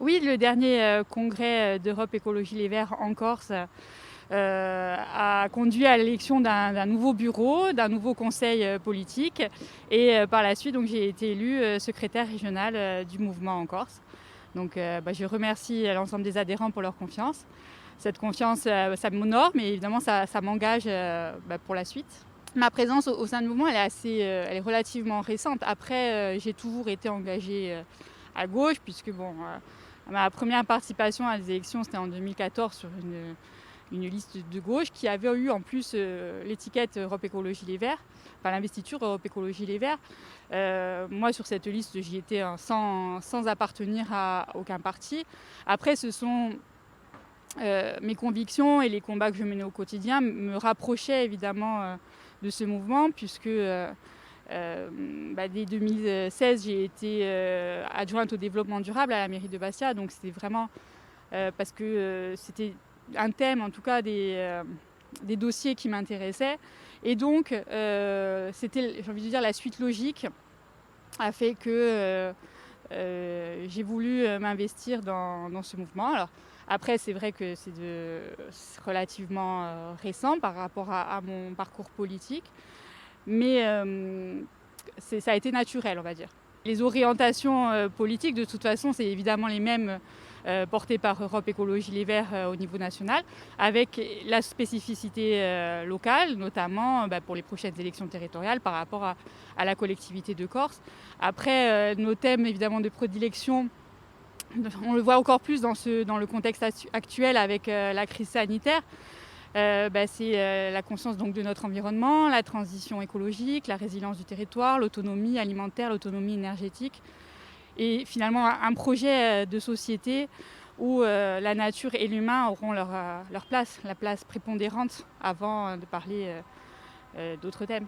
Oui, le dernier congrès d'Europe Écologie Les Verts en Corse a conduit à l'élection d'un nouveau bureau, d'un nouveau conseil politique. Et par la suite, donc, j'ai été élue secrétaire régionale du mouvement en Corse. Donc je remercie l'ensemble des adhérents pour leur confiance. Cette confiance, ça m'honore, mais évidemment, ça m'engage pour la suite. Ma présence au sein du mouvement, elle est relativement récente. Après, j'ai toujours été engagée à gauche, puisque ma première participation à des élections, c'était en 2014 sur une liste de gauche qui avait eu en plus l'étiquette Europe Écologie Les Verts, enfin l'investiture Europe Écologie Les Verts. Moi, sur cette liste, j'y étais sans appartenir à aucun parti. Après, ce sont mes convictions et les combats que je menais au quotidien me rapprochaient évidemment de ce mouvement, puisque dès 2016, j'ai été adjointe au développement durable à la mairie de Bastia. Donc c'était vraiment parce que c'était un thème, en tout cas des dossiers qui m'intéressaient. Et donc c'était, j'ai envie de dire, la suite logique a fait que j'ai voulu m'investir dans ce mouvement. Alors, après, c'est vrai que c'est relativement récent par rapport à mon parcours politique, mais ça a été naturel, on va dire. Les orientations politiques, de toute façon, c'est évidemment les mêmes portées par Europe Écologie Les Verts au niveau national, avec la spécificité locale, notamment pour les prochaines élections territoriales par rapport à la collectivité de Corse. Après, nos thèmes évidemment de prédilection, on le voit encore plus dans le contexte actuel avec la crise sanitaire. C'est la conscience donc de notre environnement, la transition écologique, la résilience du territoire, l'autonomie alimentaire, l'autonomie énergétique. Et finalement, un projet de société où la nature et l'humain auront leur place, la place prépondérante avant de parler d'autres thèmes.